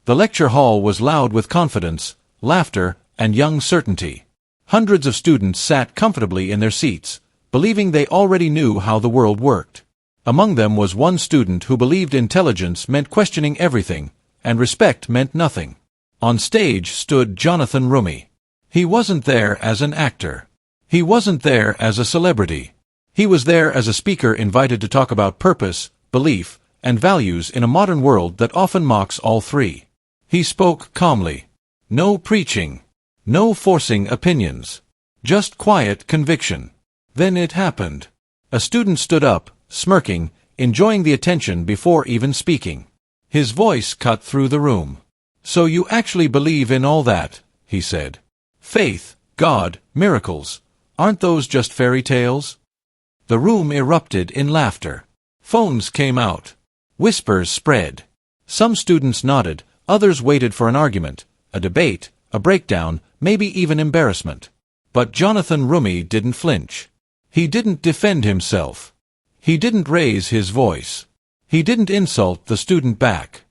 The lecture hall was loud with confidence, laughter, and young certainty. Hundreds of students sat comfortably in their seats, believing they already knew how the world worked. Among them was one student who believed intelligence meant questioning everything, and respect meant nothing. On stage stood Jonathan Roumie. He wasn't there as an actor. He wasn't there as a celebrity. He was there as a speaker invited to talk about purpose, belief, and values in a modern world that often mocks all three. He spoke calmly. No preaching. No forcing opinions. Just quiet conviction. Then it happened. A student stood up, smirking, enjoying the attention before even speaking. His voice cut through the room. "So you actually believe in all that," he said. "Faith, God, miracles. Aren't those just fairy tales?" The room erupted in laughter. Phones came out. Whispers spread. Some students nodded, others waited for an argument, a debate, a breakdown, maybe even embarrassment. But Jonathan Roumie didn't flinch. He didn't defend himself. He didn't raise his voice. He didn't insult the student back.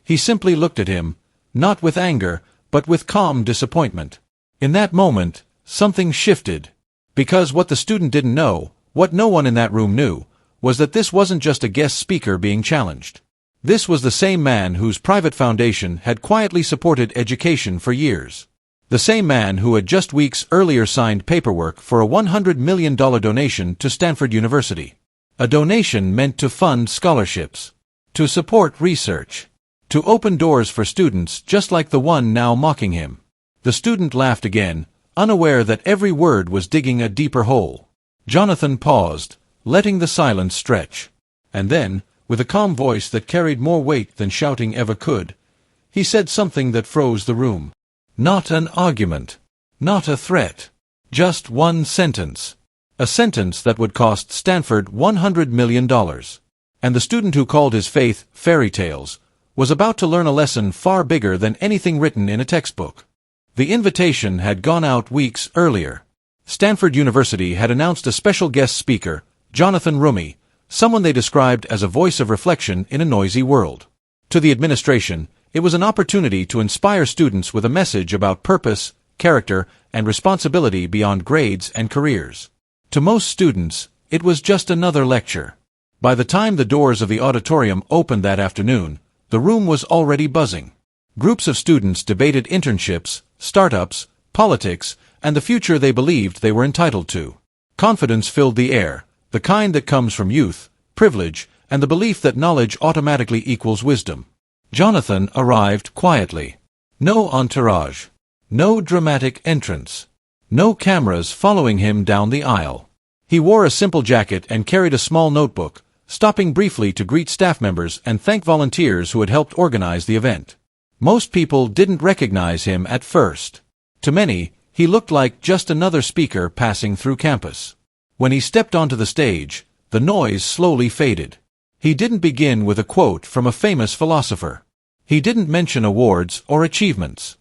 He simply looked at him, not with anger, but with calm disappointment. In that moment, something shifted. Because what the student didn't know, what no one in that room knew, was that this wasn't just a guest speaker being challenged. This was the same man whose private foundation had quietly supported education for years. The same man who had just weeks earlier signed paperwork for a $100 million donation to Stanford University. A donation meant to fund scholarships, to support research, to open doors for students just like the one now mocking him. The student laughed again, unaware that every word was digging a deeper hole. Jonathan paused, letting the silence stretch. And then, with a calm voice that carried more weight than shouting ever could, he said something that froze the room. Not an argument. Not a threat. Just one sentence. A sentence that would cost Stanford $100 million. And the student who called his faith fairy tales was about to learn a lesson far bigger than anything written in a textbook. The invitation had gone out weeks earlier. Stanford University had announced a special guest speaker, Jonathan Roumie, someone they described as a voice of reflection in a noisy world. To the administration, it was an opportunity to inspire students with a message about purpose, character, and responsibility beyond grades and careers. To most students, it was just another lecture. By the time the doors of the auditorium opened that afternoon, the room was already buzzing. Groups of students debated internships, startups, politics, and the future they believed they were entitled to. Confidence filled the air, the kind that comes from youth, privilege, and the belief that knowledge automatically equals wisdom. Jonathan arrived quietly. No entourage. No dramatic entrance. No cameras following him down the aisle. He wore a simple jacket and carried a small notebook, stopping briefly to greet staff members and thank volunteers who had helped organize the event. Most people didn't recognize him at first. To many, he looked like just another speaker passing through campus. When he stepped onto the stage, the noise slowly faded. He didn't begin with a quote from a famous philosopher. He didn't mention awards or achievements.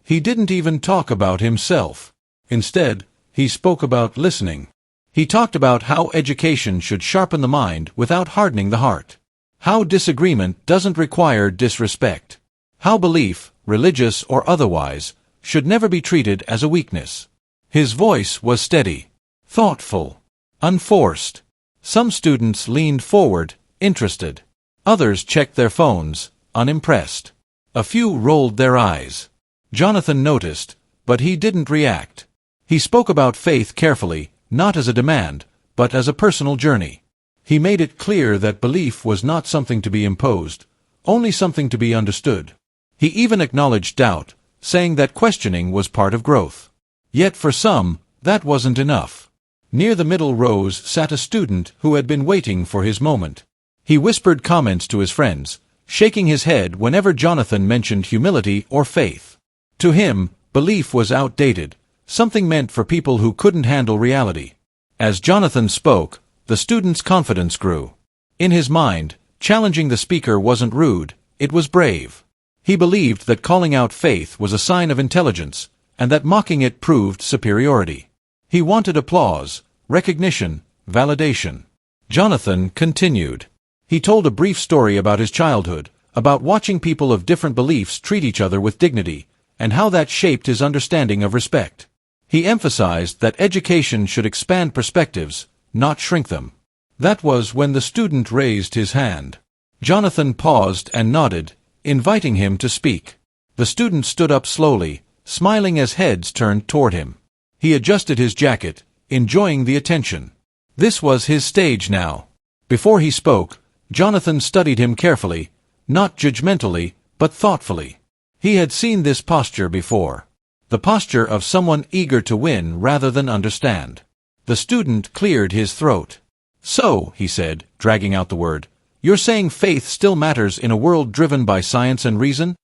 He didn't even talk about himself. Instead, he spoke about listening. He talked about how education should sharpen the mind without hardening the heart. How disagreement doesn't require disrespect. How belief, religious or otherwise, should never be treated as a weakness. His voice was steady, thoughtful, unforced. Some students leaned forward, interested. Others checked their phones, unimpressed. A few rolled their eyes. Jonathan noticed, but he didn't react. He spoke about faith carefully, not as a demand, but as a personal journey. He made it clear that belief was not something to be imposed, only something to be understood. He even acknowledged doubt, saying that questioning was part of growth. Yet for some, that wasn't enough. Near the middle rows sat a student who had been waiting for his moment. He whispered comments to his friends, shaking his head whenever Jonathan mentioned humility or faith. To him, belief was outdated, something meant for people who couldn't handle reality. As Jonathan spoke, the student's confidence grew. In his mind, challenging the speaker wasn't rude, it was brave. He believed that calling out faith was a sign of intelligence, and that mocking it proved superiority. He wanted applause, recognition, validation. Jonathan continued. He told a brief story about his childhood, about watching people of different beliefs treat each other with dignity, and how that shaped his understanding of respect. He emphasized that education should expand perspectives, not shrink them. That was when the student raised his hand. Jonathan paused and nodded, inviting him to speak. The student stood up slowly, smiling as heads turned toward him. He adjusted his jacket, enjoying the attention. This was his stage now. Before he spoke, Jonathan studied him carefully, not judgmentally, but thoughtfully. He had seen this posture before. The posture of someone eager to win rather than understand. The student cleared his throat. "So," he said, dragging out the word, "you're saying faith still matters in a world driven by science and reason?"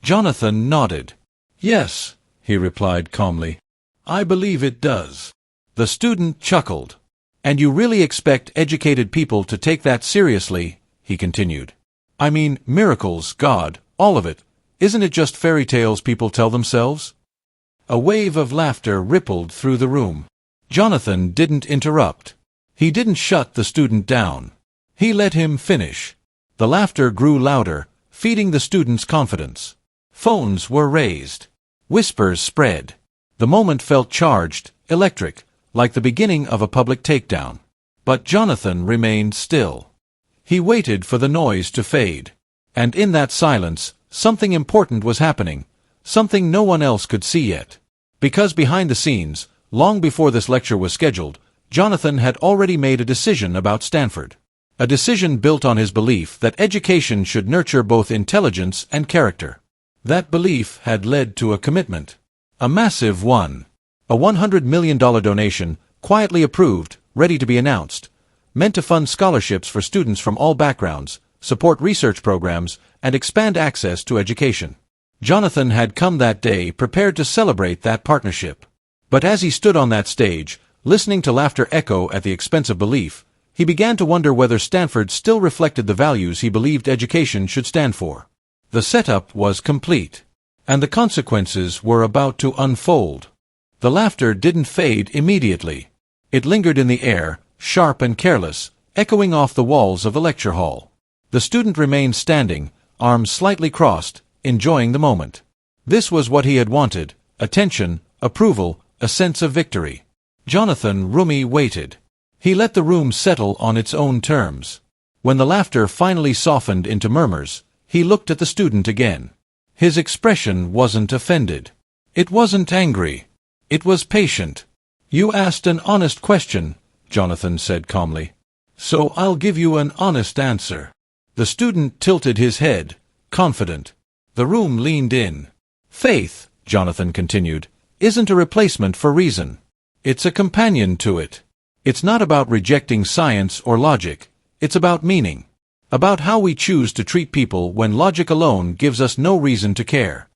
Jonathan nodded. "Yes," he replied calmly. "I believe it does." The student chuckled. "And you really expect educated people to take that seriously?" he continued. "I mean, miracles, God, all of it. Isn't it just fairy tales people tell themselves?" A wave of laughter rippled through the room. Jonathan didn't interrupt. He didn't shut the student down. He let him finish. The laughter grew louder, feeding the student's confidence. Phones were raised. Whispers spread. The moment felt charged, electric, like the beginning of a public takedown. But Jonathan remained still. He waited for the noise to fade. And in that silence, something important was happening, something no one else could see yet. Because behind the scenes, long before this lecture was scheduled, Jonathan had already made a decision about Stanford. A decision built on his belief that education should nurture both intelligence and character. That belief had led to a commitment. A massive one. A $100 million donation, quietly approved, ready to be announced, meant to fund scholarships for students from all backgrounds, support research programs, and expand access to education. Jonathan had come that day prepared to celebrate that partnership. But as he stood on that stage, listening to laughter echo at the expense of belief, he began to wonder whether Stanford still reflected the values he believed education should stand for. The setup was complete, and the consequences were about to unfold. The laughter didn't fade immediately. It lingered in the air, sharp and careless, echoing off the walls of the lecture hall. The student remained standing, arms slightly crossed, enjoying the moment. This was what he had wanted: attention, approval, a sense of victory. Jonathan Roumie waited. He let the room settle on its own terms. When the laughter finally softened into murmurs, he looked at the student again. His expression wasn't offended. It wasn't angry. It was patient. "You asked an honest question," Jonathan said calmly. "So I'll give you an honest answer." The student tilted his head, confident. The room leaned in. "Faith," Jonathan continued, "isn't a replacement for reason. It's a companion to it. It's not about rejecting science or logic. It's about meaning. About how we choose to treat people when logic alone gives us no reason to care."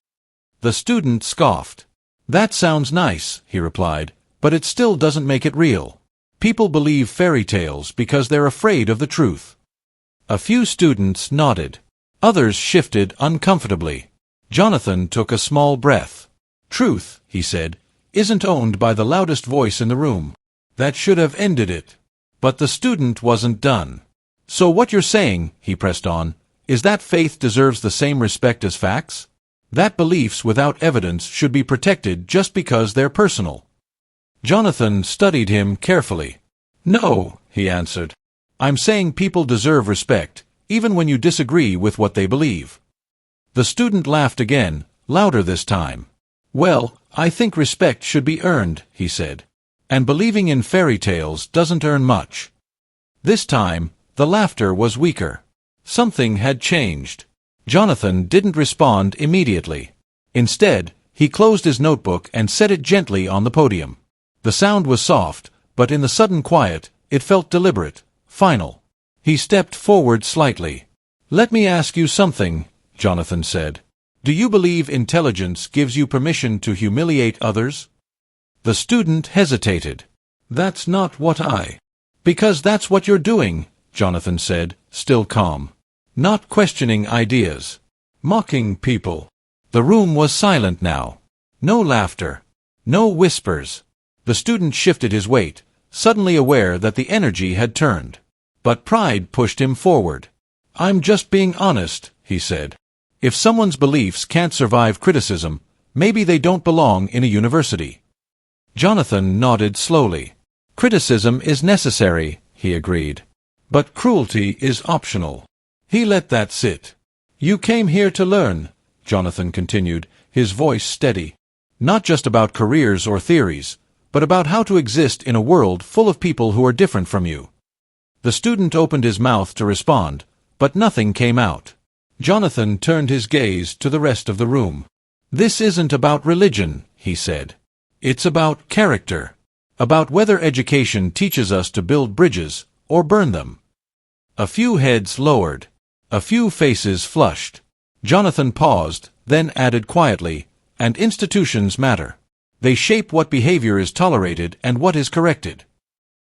The student scoffed. "That sounds nice," he replied, "but it still doesn't make it real. People believe fairy tales because they're afraid of the truth." A few students nodded. Others shifted uncomfortably. Jonathan took a small breath. "Truth," he said, "isn't owned by the loudest voice in the room. That should have ended it." But the student wasn't done. "So what you're saying," he pressed on, "is that faith deserves the same respect as facts? That beliefs without evidence should be protected just because they're personal?" Jonathan studied him carefully. "No," he answered. "I'm saying people deserve respect, even when you disagree with what they believe." The student laughed again, louder this time. "Well, I think respect should be earned," he said. "And believing in fairy tales doesn't earn much." This time, the laughter was weaker. Something had changed. Jonathan didn't respond immediately. Instead, he closed his notebook and set it gently on the podium. The sound was soft, but in the sudden quiet, it felt deliberate, final. He stepped forward slightly. "Let me ask you something," Jonathan said. "Do you believe intelligence gives you permission to humiliate others?" The student hesitated. "That's not what I—" "Because that's what you're doing," Jonathan said, still calm. "Not questioning ideas. Mocking people." The room was silent now. No laughter. No whispers. The student shifted his weight, suddenly aware that the energy had turned. But pride pushed him forward. "I'm just being honest," he said. If someone's beliefs can't survive criticism, maybe they don't belong in a university. Jonathan nodded slowly. Criticism is necessary, he agreed. But cruelty is optional. He let that sit. You came here to learn, Jonathan continued, his voice steady. Not just about careers or theories, but about how to exist in a world full of people who are different from you. The student opened his mouth to respond, but nothing came out. Jonathan turned his gaze to the rest of the room. This isn't about religion, he said. It's about character. About whether education teaches us to build bridges or burn them. A few heads lowered. A few faces flushed. Jonathan paused, then added quietly, and institutions matter. They shape what behavior is tolerated and what is corrected.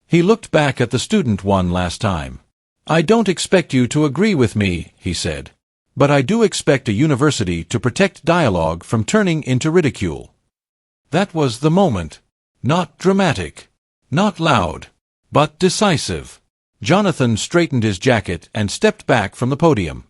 He looked back at the student one last time. I don't expect you to agree with me, he said. But I do expect a university to protect dialogue from turning into ridicule. That was the moment. Not dramatic. Not loud. But decisive. Jonathan straightened his jacket and stepped back from the podium.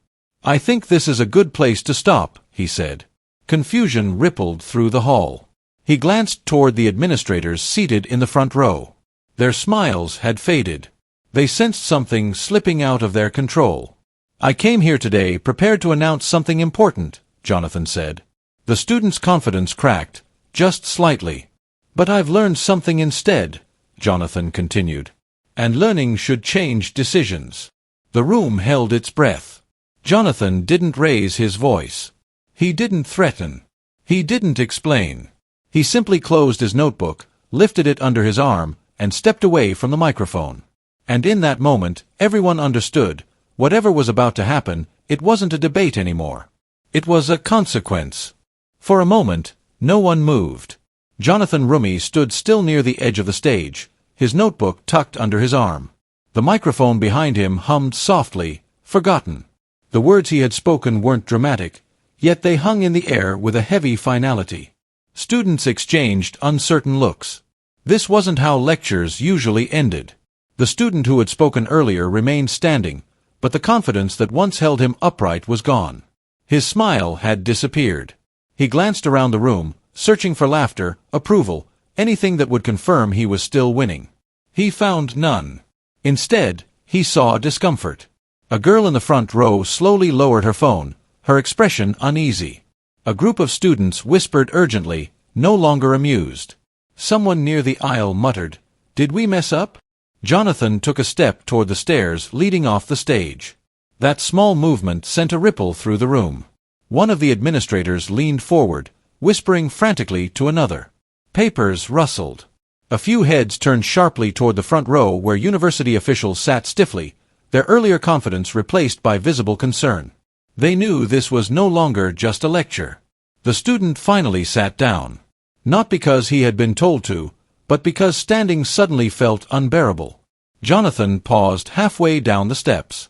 I think this is a good place to stop, he said. Confusion rippled through the hall. He glanced toward the administrators seated in the front row. Their smiles had faded. They sensed something slipping out of their control. I came here today prepared to announce something important, Jonathan said. The student's confidence cracked, just slightly. But I've learned something instead, Jonathan continued. And learning should change decisions. The room held its breath. Jonathan didn't raise his voice. He didn't threaten. He didn't explain. He simply closed his notebook, lifted it under his arm, and stepped away from the microphone. And in that moment, everyone understood. Whatever was about to happen, it wasn't a debate anymore. It was a consequence. For a moment, no one moved. Jonathan Roumie stood still near the edge of the stage, his notebook tucked under his arm. The microphone behind him hummed softly, forgotten. The words he had spoken weren't dramatic, yet they hung in the air with a heavy finality. Students exchanged uncertain looks. This wasn't how lectures usually ended. The student who had spoken earlier remained standing, but the confidence that once held him upright was gone. His smile had disappeared. He glanced around the room, searching for laughter, approval, anything that would confirm he was still winning. He found none. Instead, he saw discomfort. A girl in the front row slowly lowered her phone, her expression uneasy. A group of students whispered urgently, no longer amused. Someone near the aisle muttered, "Did we mess up?" Jonathan took a step toward the stairs leading off the stage. That small movement sent a ripple through the room. One of the administrators leaned forward, whispering frantically to another. Papers rustled. A few heads turned sharply toward the front row where university officials sat stiffly, their earlier confidence replaced by visible concern. They knew this was no longer just a lecture. The student finally sat down. Not because he had been told to, but because standing suddenly felt unbearable. Jonathan paused halfway down the steps.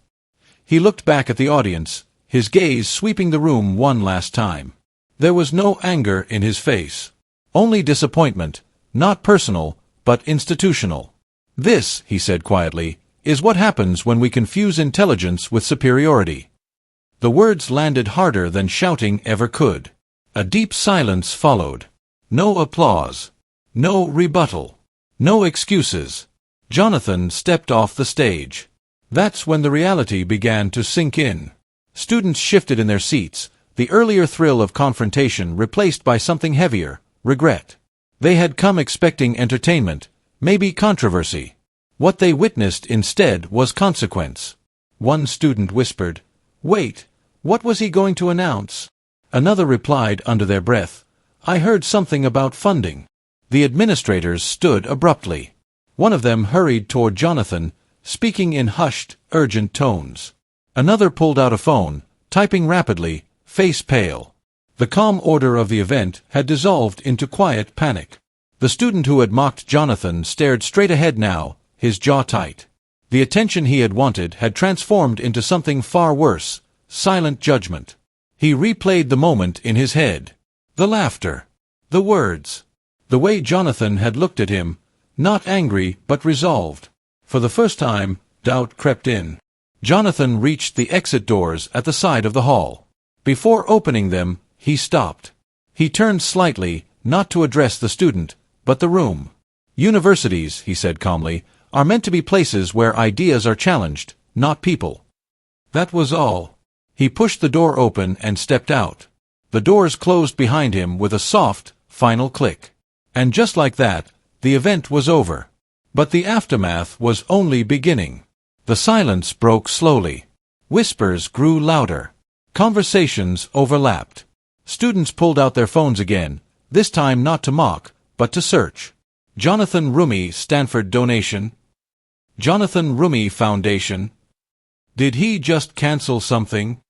He looked back at the audience, his gaze sweeping the room one last time. There was no anger in his face. Only disappointment, not personal, but institutional. This, he said quietly, is what happens when we confuse intelligence with superiority. The words landed harder than shouting ever could. A deep silence followed. No applause. No rebuttal. No excuses. Jonathan stepped off the stage. That's when the reality began to sink in. Students shifted in their seats, the earlier thrill of confrontation replaced by something heavier, regret. They had come expecting entertainment, maybe controversy. What they witnessed instead was consequence. One student whispered, "Wait, what was he going to announce?" Another replied under their breath, "I heard something about funding." The administrators stood abruptly. One of them hurried toward Jonathan, speaking in hushed, urgent tones. Another pulled out a phone, typing rapidly, face pale. The calm order of the event had dissolved into quiet panic. The student who had mocked Jonathan stared straight ahead now, his jaw tight. The attention he had wanted had transformed into something far worse, silent judgment. He replayed the moment in his head. The laughter. The words. The way Jonathan had looked at him, not angry but resolved. For the first time, doubt crept in. Jonathan reached the exit doors at the side of the hall. Before opening them, he stopped. He turned slightly, not to address the student, but the room. Universities, he said calmly, are meant to be places where ideas are challenged, not people. That was all. He pushed the door open and stepped out. The doors closed behind him with a soft, final click. And just like that, the event was over. But the aftermath was only beginning. The silence broke slowly. Whispers grew louder. Conversations overlapped. Students pulled out their phones again, this time not to mock, but to search. Jonathan Roumie Stanford donation? Jonathan Roumie Foundation? Did he just cancel something?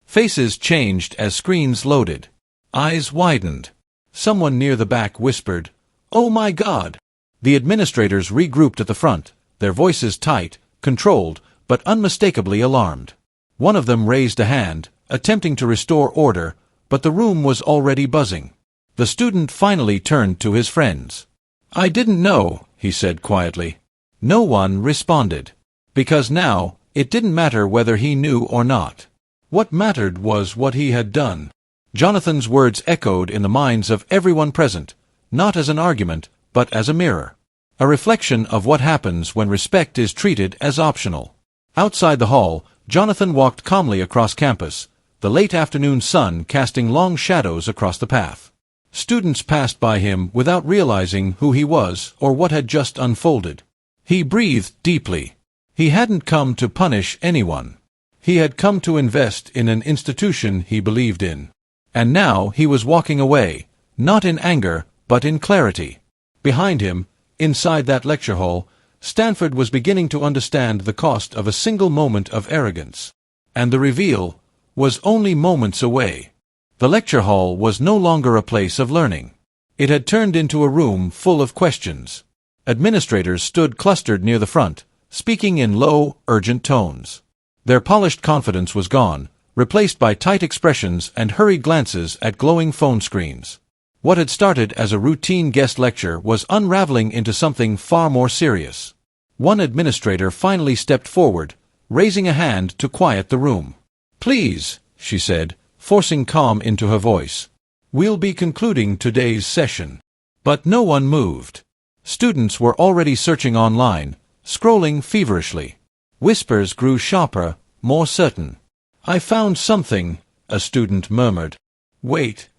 Faces changed as screens loaded. Eyes widened. Someone near the back whispered, "Oh my God!" The administrators regrouped at the front, their voices tight, controlled, but unmistakably alarmed. One of them raised a hand, attempting to restore order, but the room was already buzzing. The student finally turned to his friends. "I didn't know," he said quietly. No one responded. Because now, it didn't matter whether he knew or not. What mattered was what he had done. Jonathan's words echoed in the minds of everyone present, not as an argument, but as a mirror. A reflection of what happens when respect is treated as optional. Outside the hall, Jonathan walked calmly across campus, the late afternoon sun casting long shadows across the path. Students passed by him without realizing who he was or what had just unfolded. He breathed deeply. He hadn't come to punish anyone. He had come to invest in an institution he believed in. And now he was walking away, not in anger, but in clarity. Behind him, inside that lecture hall, Stanford was beginning to understand the cost of a single moment of arrogance. And the reveal was only moments away. The lecture hall was no longer a place of learning. It had turned into a room full of questions. Administrators stood clustered near the front, speaking in low, urgent tones. Their polished confidence was gone, replaced by tight expressions and hurried glances at glowing phone screens. What had started as a routine guest lecture was unraveling into something far more serious. One administrator finally stepped forward, raising a hand to quiet the room. "Please," she said, forcing calm into her voice. "We'll be concluding today's session." But no one moved. Students were already searching online, scrolling feverishly. Whispers grew sharper, more certain. "I found something," a student murmured. "Wait,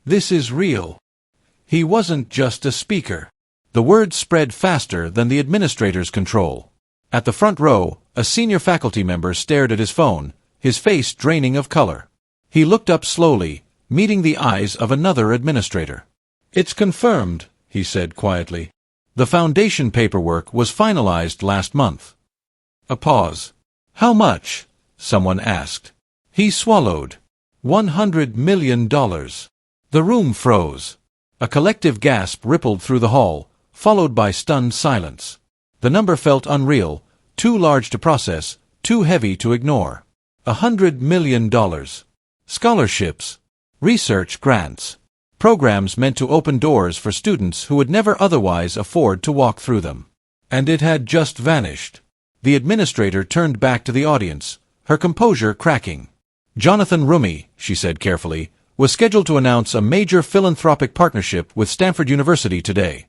this is real." He wasn't just a speaker. The word spread faster than the administrator's control. At the front row, a senior faculty member stared at his phone, his face draining of color. He looked up slowly, meeting the eyes of another administrator. "It's confirmed," he said quietly. "The foundation paperwork was finalized last month." A pause. "How much?" someone asked. He swallowed. $100 million. The room froze. A collective gasp rippled through the hall, followed by stunned silence. The number felt unreal, too large to process, too heavy to ignore. $100 million. Scholarships, research grants, programs meant to open doors for students who would never otherwise afford to walk through them. And it had just vanished. The administrator turned back to the audience, her composure cracking. "Jonathan Roumie," she said carefully, "was scheduled to announce a major philanthropic partnership with Stanford University today."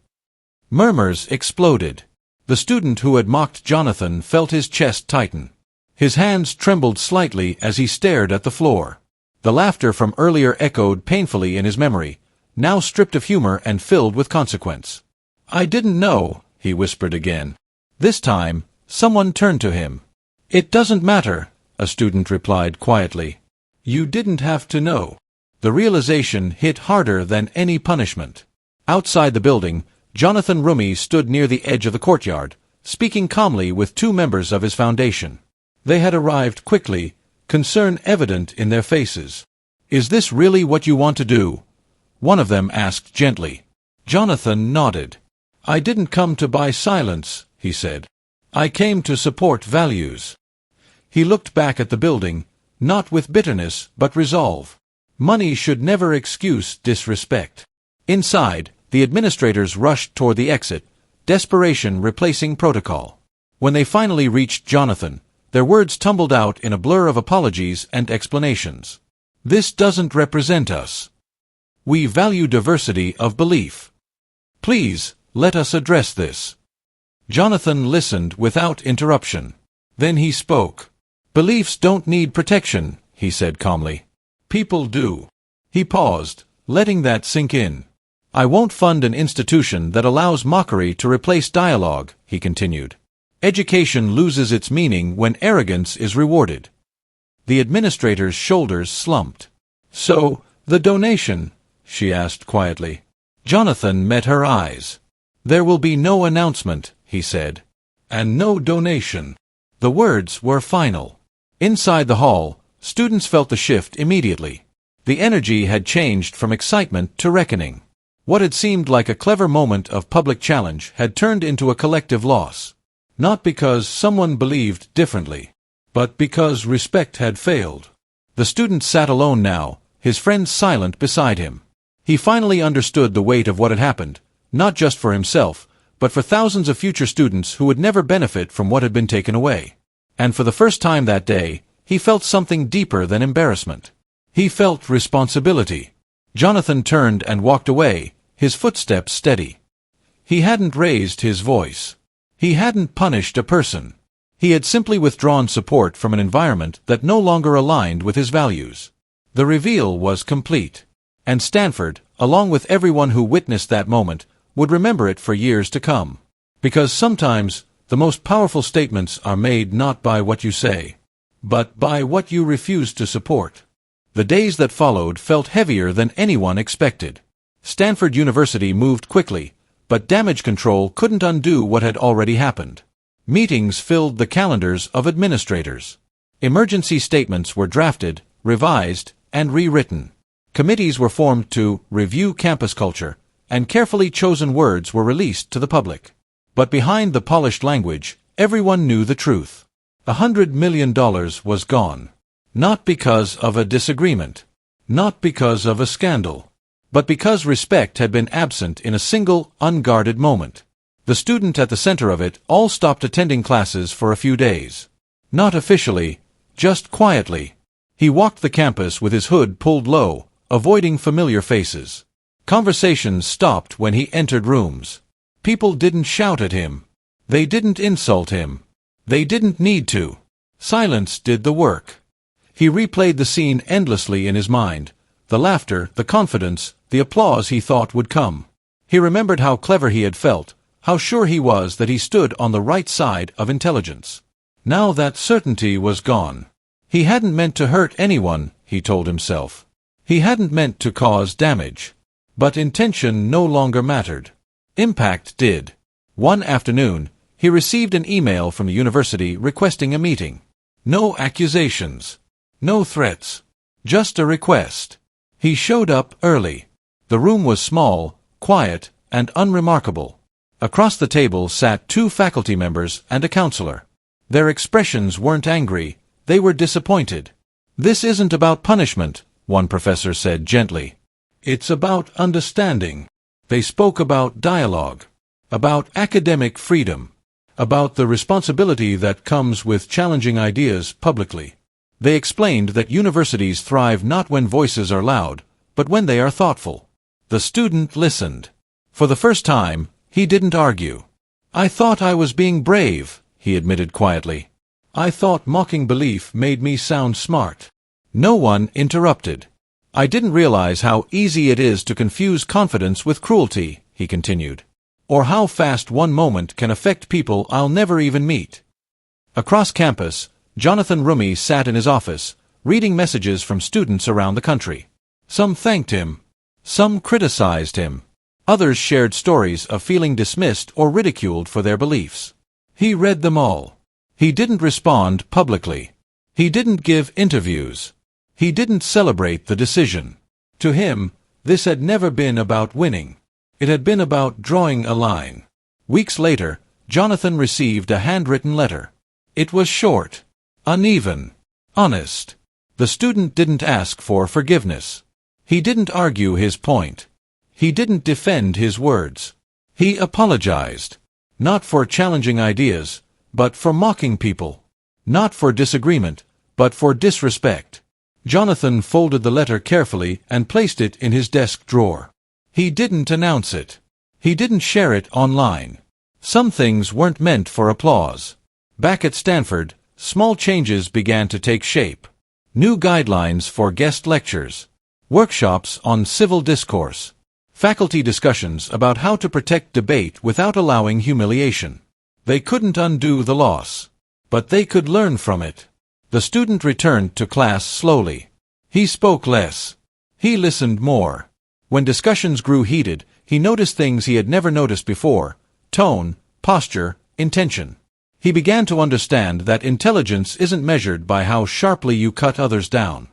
Murmurs exploded. The student who had mocked Jonathan felt his chest tighten. His hands trembled slightly as he stared at the floor. The laughter from earlier echoed painfully in his memory, now stripped of humor and filled with consequence. "I didn't know," he whispered again. This time, someone turned to him. "It doesn't matter," a student replied quietly. "You didn't have to know." The realization hit harder than any punishment. Outside the building, Jonathan Roumie stood near the edge of the courtyard, speaking calmly with two members of his foundation. They had arrived quickly, concern evident in their faces. "Is this really what you want to do?" one of them asked gently. Jonathan nodded. "I didn't come to buy silence," he said. "I came to support values." He looked back at the building, not with bitterness but resolve. Money should never excuse disrespect. Inside, the administrators rushed toward the exit, desperation replacing protocol. When they finally reached Jonathan, Their words tumbled out in a blur of apologies and explanations. This doesn't represent us. We value diversity of belief. Please, let us address this. Jonathan listened without interruption. Then he spoke. Beliefs don't need protection, he said calmly. People do. He paused, letting that sink in. I won't fund an institution that allows mockery to replace dialogue, he continued. Education loses its meaning when arrogance is rewarded. The administrator's shoulders slumped. So, the donation? She asked quietly. Jonathan met her eyes. There will be no announcement, he said. And no donation. The words were final. Inside the hall, students felt the shift immediately. The energy had changed from excitement to reckoning. What had seemed like a clever moment of public challenge had turned into a collective loss. Not because someone believed differently, but because respect had failed. The student sat alone now, his friends silent beside him. He finally understood the weight of what had happened, not just for himself, but for thousands of future students who would never benefit from what had been taken away. And for the first time that day, he felt something deeper than embarrassment. He felt responsibility. Jonathan turned and walked away, his footsteps steady. He hadn't raised his voice. He hadn't punished a person. He had simply withdrawn support from an environment that no longer aligned with his values. The reveal was complete. And Stanford, along with everyone who witnessed that moment, would remember it for years to come. Because sometimes, the most powerful statements are made not by what you say, but by what you refuse to support. The days that followed felt heavier than anyone expected. Stanford University moved quickly, but damage control couldn't undo what had already happened. Meetings filled the calendars of administrators. Emergency statements were drafted, revised, and rewritten. Committees were formed to review campus culture, and carefully chosen words were released to the public. But behind the polished language, everyone knew the truth. $100 million was gone. Not because of a disagreement. Not because of a scandal. But because respect had been absent in a single, unguarded moment. The student at the center of it all stopped attending classes for a few days. Not officially, just quietly. He walked the campus with his hood pulled low, avoiding familiar faces. Conversations stopped when he entered rooms. People didn't shout at him. They didn't insult him. They didn't need to. Silence did the work. He replayed the scene endlessly in his mind. The laughter, the confidence, the applause he thought would come. He remembered how clever he had felt, how sure he was that he stood on the right side of intelligence. Now that certainty was gone. He hadn't meant to hurt anyone, he told himself. He hadn't meant to cause damage. But intention no longer mattered. Impact did. One afternoon, he received an email from the university requesting a meeting. No accusations. No threats. Just a request. He showed up early. The room was small, quiet, and unremarkable. Across the table sat 2 faculty members and a counselor. Their expressions weren't angry, they were disappointed. This isn't about punishment, one professor said gently. It's about understanding. They spoke about dialogue, about academic freedom, about the responsibility that comes with challenging ideas publicly. They explained that universities thrive not when voices are loud, but when they are thoughtful. The student listened. For the first time, he didn't argue. I thought I was being brave, he admitted quietly. I thought mocking belief made me sound smart. No one interrupted. I didn't realize how easy it is to confuse confidence with cruelty, he continued. Or how fast one moment can affect people I'll never even meet. Across campus, Jonathan Roumie sat in his office, reading messages from students around the country. Some thanked him. Some criticized him. Others shared stories of feeling dismissed or ridiculed for their beliefs. He read them all. He didn't respond publicly. He didn't give interviews. He didn't celebrate the decision. To him, this had never been about winning. It had been about drawing a line. Weeks later, Jonathan received a handwritten letter. It was short, uneven, honest. The student didn't ask for forgiveness. He didn't argue his point. He didn't defend his words. He apologized. Not for challenging ideas, but for mocking people. Not for disagreement, but for disrespect. Jonathan folded the letter carefully and placed it in his desk drawer. He didn't announce it. He didn't share it online. Some things weren't meant for applause. Back at Stanford, small changes began to take shape. New guidelines for guest lectures, workshops on civil discourse, faculty discussions about how to protect debate without allowing humiliation. They couldn't undo the loss, but they could learn from it. The student returned to class slowly. He spoke less. He listened more. When discussions grew heated, he noticed things he had never noticed before: tone, posture, intention. He began to understand that intelligence isn't measured by how sharply you cut others down,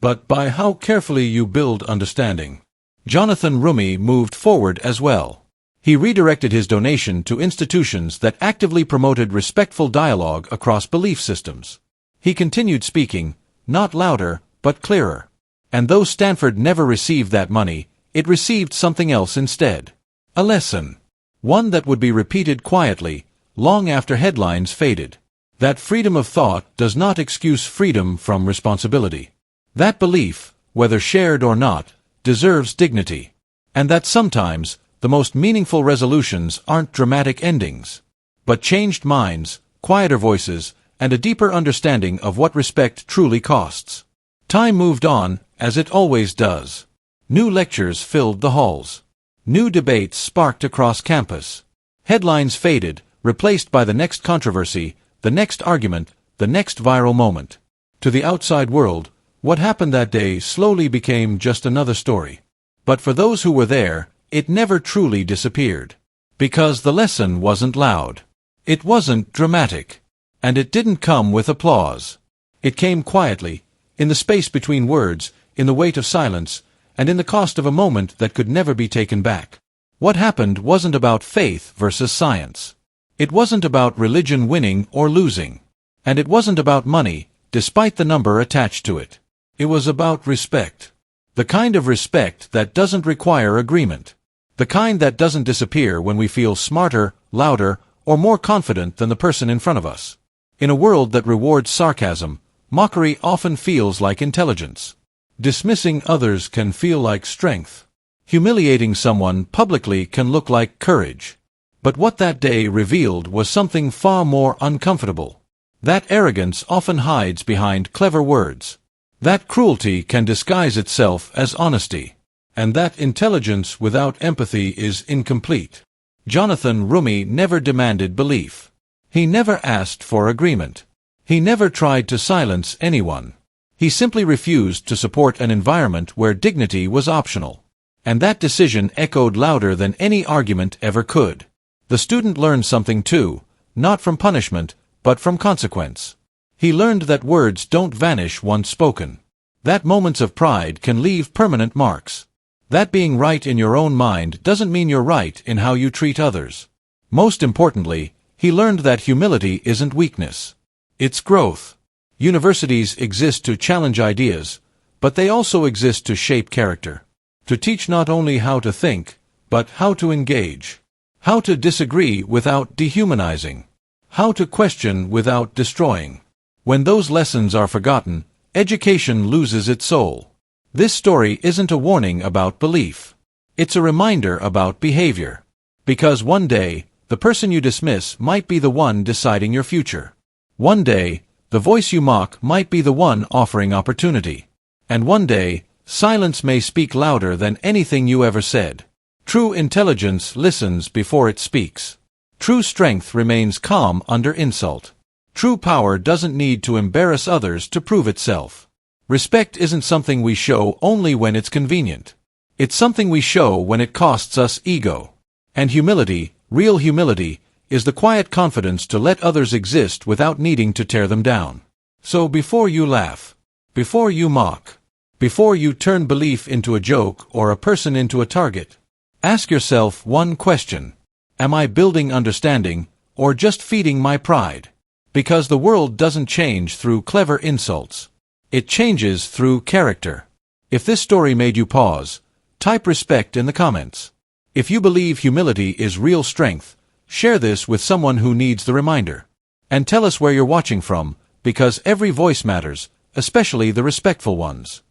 but by how carefully you build understanding. Jonathan Roumie moved forward as well. He redirected his donation to institutions that actively promoted respectful dialogue across belief systems. He continued speaking, not louder, but clearer. And though Stanford never received that money, it received something else instead. A lesson. One that would be repeated quietly, long after headlines faded. That freedom of thought does not excuse freedom from responsibility. That belief, whether shared or not, deserves dignity. And that sometimes, the most meaningful resolutions aren't dramatic endings, but changed minds, quieter voices, and a deeper understanding of what respect truly costs. Time moved on, as it always does. New lectures filled the halls. New debates sparked across campus. Headlines faded, replaced by the next controversy, the next argument, the next viral moment. To the outside world, what happened that day slowly became just another story. But for those who were there, it never truly disappeared. Because the lesson wasn't loud. It wasn't dramatic. And it didn't come with applause. It came quietly, in the space between words, in the weight of silence, and in the cost of a moment that could never be taken back. What happened wasn't about faith versus science. It wasn't about religion winning or losing. And it wasn't about money, despite the number attached to it. It was about respect. The kind of respect that doesn't require agreement. The kind that doesn't disappear when we feel smarter, louder, or more confident than the person in front of us. In a world that rewards sarcasm, mockery often feels like intelligence. Dismissing others can feel like strength. Humiliating someone publicly can look like courage. But what that day revealed was something far more uncomfortable. That arrogance often hides behind clever words. That cruelty can disguise itself as honesty. And that intelligence without empathy is incomplete. Jonathan Roumie never demanded belief. He never asked for agreement. He never tried to silence anyone. He simply refused to support an environment where dignity was optional. And that decision echoed louder than any argument ever could. The student learned something too, not from punishment, but from consequence. He learned that words don't vanish once spoken. That moments of pride can leave permanent marks. That being right in your own mind doesn't mean you're right in how you treat others. Most importantly, he learned that humility isn't weakness. It's growth. Universities exist to challenge ideas, but they also exist to shape character. To teach not only how to think, but how to engage. How to disagree without dehumanizing. How to question without destroying. When those lessons are forgotten, education loses its soul. This story isn't a warning about belief. It's a reminder about behavior. Because one day, the person you dismiss might be the one deciding your future. One day, the voice you mock might be the one offering opportunity. And one day, silence may speak louder than anything you ever said. True intelligence listens before it speaks. True strength remains calm under insult. True power doesn't need to embarrass others to prove itself. Respect isn't something we show only when it's convenient. It's something we show when it costs us ego. And humility, real humility, is the quiet confidence to let others exist without needing to tear them down. So before you laugh, before you mock, before you turn belief into a joke or a person into a target, ask yourself one question. Am I building understanding, or just feeding my pride? Because the world doesn't change through clever insults. It changes through character. If this story made you pause, type respect in the comments. If you believe humility is real strength, share this with someone who needs the reminder. And tell us where you're watching from, because every voice matters, especially the respectful ones.